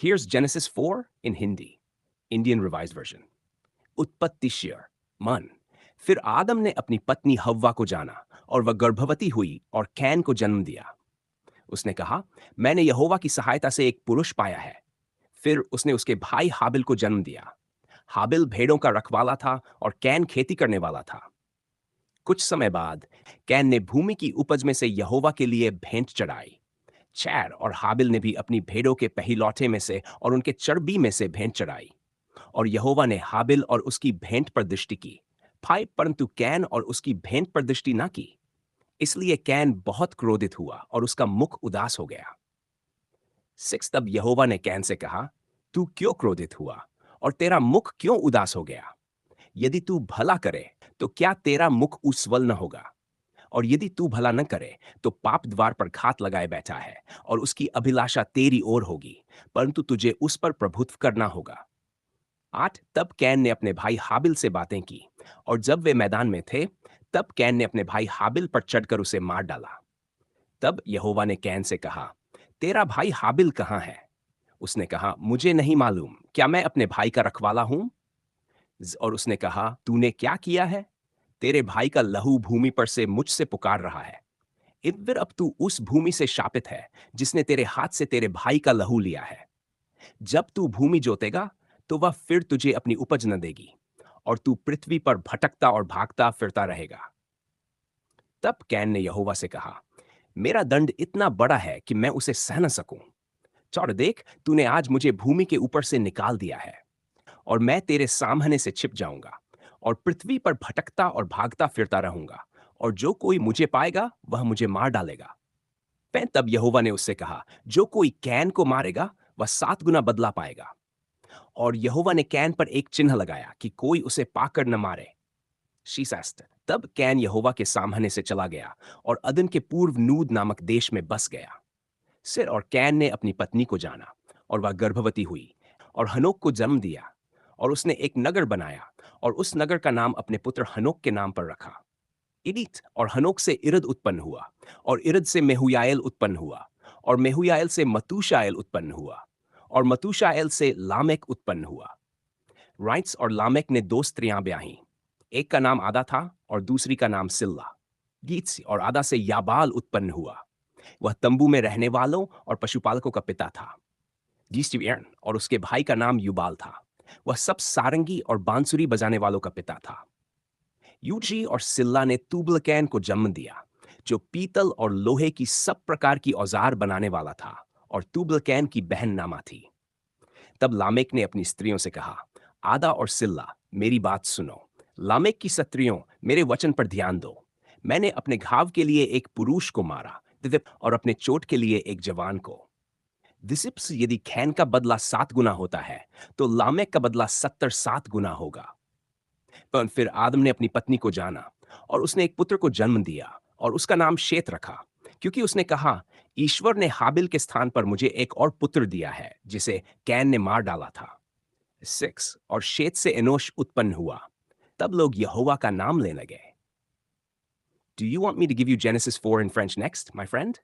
Here's Genesis 4 in Hindi, Indian Revised Version. उत्पत्तिशीर मन। फिर आदम ने अपनी पत्नी हव्वा को जाना और वह गर्भवती हुई और कैन को जन्म दिया। उसने कहा, मैंने यहोवा की सहायता से एक पुरुष पाया है। फिर उसने उसके भाई हाबिल को जन्म दिया। हाबिल भेड़ों का रखवाला था और कैन खेती करने वाला था। कुछ समय बाद कैन ने भूमि की उपज में से यहोवा के लिए भेंट चढ़ाई। चैर और हाबिल ने भी अपनी भेड़ों के पहिलौठे में से और उनके चर्बी में से भेंट चढ़ाई। और यहोवा ने हाबिल और उसकी भेंट पर दृष्टि की, फाइ परंतु कैन और उसकी भेंट पर दृष्टि ना की। इसलिए कैन बहुत क्रोधित हुआ और उसका मुख उदास हो गया। 6 तब यहोवा ने कैन से कहा, तू क्यों क्रोधित हुआ और तेरा मुख क्यों उदास हो गया? यदि तू भला करे तो क्या तेरा मुख उज्ज्वल न होगा? और यदि तू भला न करे तो पाप द्वार पर घात लगाए बैठा है और उसकी अभिलाषा तेरी ओर होगी, परंतु तुझे उस पर प्रभुत्व करना होगा। 8 तब कैन ने अपने भाई हाबिल से बातें की, और जब वे मैदान में थे तब कैन ने अपने भाई हाबिल पर चढ़कर उसे मार डाला। तब यहोवा ने कैन से कहा, तेरा भाई हाबिल कहाँ है? उसने कहा, मुझे नहीं मालूम, क्या मैं अपने भाई का रखवाला हूं? और उसने कहा, तूने क्या किया है? तेरे भाई का लहू भूमि पर से मुझसे पुकार रहा है। फिर अब तू उस भूमि से शापित है जिसने तेरे हाथ से तेरे भाई का लहू लिया है। जब तू भूमि जोतेगा तो वह फिर तुझे अपनी उपज न देगी, और तू पृथ्वी पर भटकता और भागता फिरता रहेगा। तब कैन ने यहोवा से कहा, मेरा दंड इतना बड़ा है कि मैं उसे सह न सकूं। चौड़ देख, तूने आज मुझे भूमि के ऊपर से निकाल दिया है, और मैं तेरे सामने से छिप जाऊंगा और पृथ्वी पर भटकता और भागता फिरता रहूंगा, और जो कोई मुझे पाएगा वह मुझे मार डालेगा। तब यहोवा ने उससे कहा, जो कोई कैन को मारेगा वह 7 गुना बदला पाएगा। और यहोवा ने कैन पर एक चिन्ह लगाया कि कोई उसे पाकर न मारे। शीशास्त तब कैन यहोवा के सामने से चला गया और अदन के पूर्व नूद नामक देश में बस गया। सिर और कैन ने अपनी पत्नी को जाना और वह गर्भवती हुई और हनोक को जन्म दिया। और उसने एक नगर बनाया और उस नगर का नाम अपने पुत्र हनोक के नाम पर रखा। इरीत और हनोक से इरद उत्पन्न हुआ, और इरद से मेहुयाएल उत्पन्न हुआ, और मेहुयाएल से मतूशाएल उत्पन्न हुआ, और मतूशाएल से लामेक उत्पन्न हुआ। राइट्स और लामेक ने 2 स्त्रियां ब्याहीं। एक का नाम आदा था और दूसरी का नाम सिल्ला। गीत्स और आदा से याबाल उत्पन्न हुआ। वह तंबू में रहने वालों और पशुपालकों का पिता था। गीस्टिवियर्न और उसके भाई का नाम युबाल था। वह सब सारंगी और बांसुरी बजाने वालों का पिता था। यूजी और सिल्ला ने तुबलकैन को जन्म दिया, जो पीतल और लोहे की सब प्रकार की औजार बनाने वाला था, और तुबलकैन की बहन नामा थी। तब लामेक ने अपनी स्त्रियों से कहा, आदा और सिल्ला, मेरी बात सुनो। लामेक की स्त्रियों, मेरे वचन पर ध्यान दो। मैंने अपने घाव के लिए एक पुरुष को मारा, और अपने चोट के लिए एक जवान को। दिसिप्स यदि खैन का बदला 7 गुना होता है, तो लामेक का बदला 70-7 गुना होगा। पर फिर आदम ने अपनी पत्नी को जाना, और उसने एक पुत्र को जन्म दिया और उसका नाम शेत रखा, क्योंकि उसने कहा, ईश्वर ने हाबिल के स्थान पर मुझे एक और पुत्र दिया है जिसे कैन ने मार डाला था। 6 और शेत से एनोश उत्पन्न हुआ। तब लोग यहोवा का नाम लेने लगे। Do you want me to give you Genesis 4 in French next, my friend?